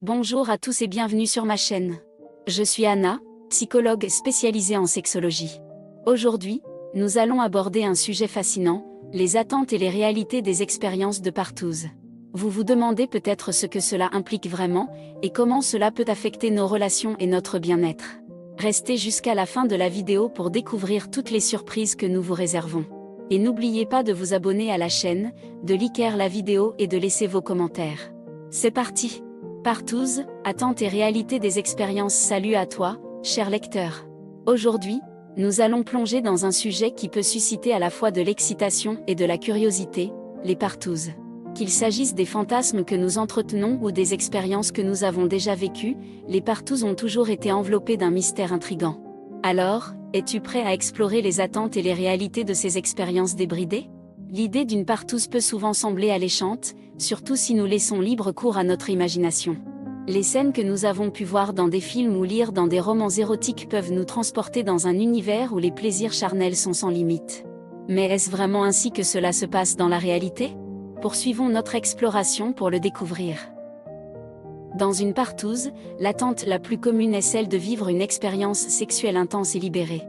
Bonjour à tous et bienvenue sur ma chaîne. Je suis Anna, psychologue spécialisée en sexologie. Aujourd'hui, nous allons aborder un sujet fascinant, les attentes et les réalités des expériences de partouze. Vous vous demandez peut-être ce que cela implique vraiment, et comment cela peut affecter nos relations et notre bien-être. Restez jusqu'à la fin de la vidéo pour découvrir toutes les surprises que nous vous réservons. Et n'oubliez pas de vous abonner à la chaîne, de liker la vidéo et de laisser vos commentaires. C'est parti! Partouze, attentes et réalité des expériences. Salut à toi, cher lecteur. Aujourd'hui, nous allons plonger dans un sujet qui peut susciter à la fois de l'excitation et de la curiosité, les partouzes. Qu'il s'agisse des fantasmes que nous entretenons ou des expériences que nous avons déjà vécues, les partouzes ont toujours été enveloppées d'un mystère intrigant. Alors, es-tu prêt à explorer les attentes et les réalités de ces expériences débridées? L'idée d'une partouze peut souvent sembler alléchante, surtout si nous laissons libre cours à notre imagination. Les scènes que nous avons pu voir dans des films ou lire dans des romans érotiques peuvent nous transporter dans un univers où les plaisirs charnels sont sans limite. Mais est-ce vraiment ainsi que cela se passe dans la réalité? Poursuivons notre exploration pour le découvrir. Dans une partouze, l'attente la plus commune est celle de vivre une expérience sexuelle intense et libérée.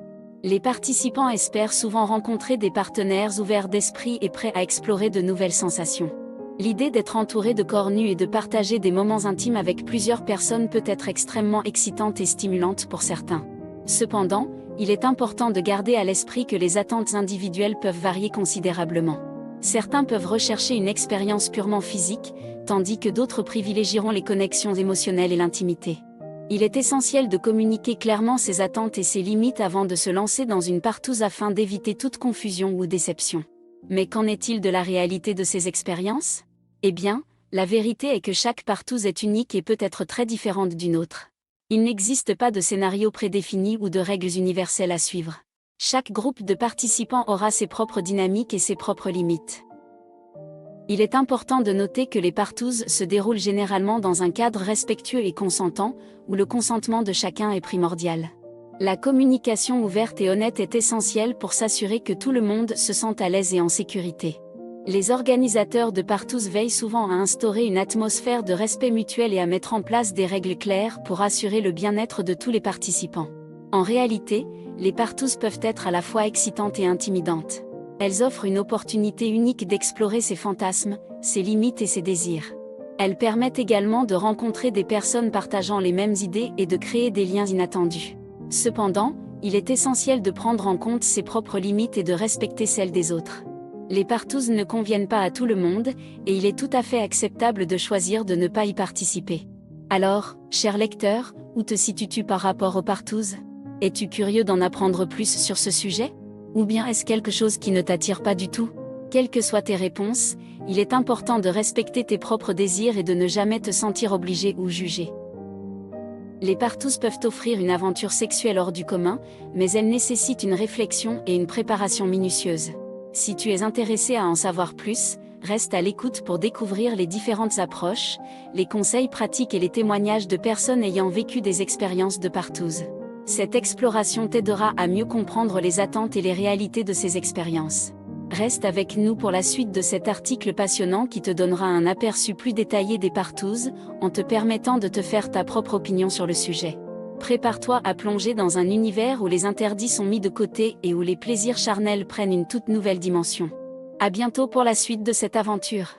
Les participants espèrent souvent rencontrer des partenaires ouverts d'esprit et prêts à explorer de nouvelles sensations. L'idée d'être entouré de corps nus et de partager des moments intimes avec plusieurs personnes peut être extrêmement excitante et stimulante pour certains. Cependant, il est important de garder à l'esprit que les attentes individuelles peuvent varier considérablement. Certains peuvent rechercher une expérience purement physique, tandis que d'autres privilégieront les connexions émotionnelles et l'intimité. Il est essentiel de communiquer clairement ses attentes et ses limites avant de se lancer dans une partouze afin d'éviter toute confusion ou déception. Mais qu'en est-il de la réalité de ces expériences? Eh bien, la vérité est que chaque partouze est unique et peut être très différente d'une autre. Il n'existe pas de scénario prédéfini ou de règles universelles à suivre. Chaque groupe de participants aura ses propres dynamiques et ses propres limites. Il est important de noter que les partouzes se déroulent généralement dans un cadre respectueux et consentant, où le consentement de chacun est primordial. La communication ouverte et honnête est essentielle pour s'assurer que tout le monde se sente à l'aise et en sécurité. Les organisateurs de partouzes veillent souvent à instaurer une atmosphère de respect mutuel et à mettre en place des règles claires pour assurer le bien-être de tous les participants. En réalité, les partouzes peuvent être à la fois excitantes et intimidantes. Elles offrent une opportunité unique d'explorer ses fantasmes, ses limites et ses désirs. Elles permettent également de rencontrer des personnes partageant les mêmes idées et de créer des liens inattendus. Cependant, il est essentiel de prendre en compte ses propres limites et de respecter celles des autres. Les partouzes ne conviennent pas à tout le monde, et il est tout à fait acceptable de choisir de ne pas y participer. Alors, cher lecteur, où te situes-tu par rapport aux partouzes? Es-tu curieux d'en apprendre plus sur ce sujet? Ou bien est-ce quelque chose qui ne t'attire pas du tout? Quelles que soient tes réponses, il est important de respecter tes propres désirs et de ne jamais te sentir obligé ou jugé. Les partouzes peuvent offrir une aventure sexuelle hors du commun, mais elles nécessitent une réflexion et une préparation minutieuse. Si tu es intéressé à en savoir plus, reste à l'écoute pour découvrir les différentes approches, les conseils pratiques et les témoignages de personnes ayant vécu des expériences de partouze. Cette exploration t'aidera à mieux comprendre les attentes et les réalités de ces expériences. Reste avec nous pour la suite de cet article passionnant qui te donnera un aperçu plus détaillé des partouzes, en te permettant de te faire ta propre opinion sur le sujet. Prépare-toi à plonger dans un univers où les interdits sont mis de côté et où les plaisirs charnels prennent une toute nouvelle dimension. À bientôt pour la suite de cette aventure.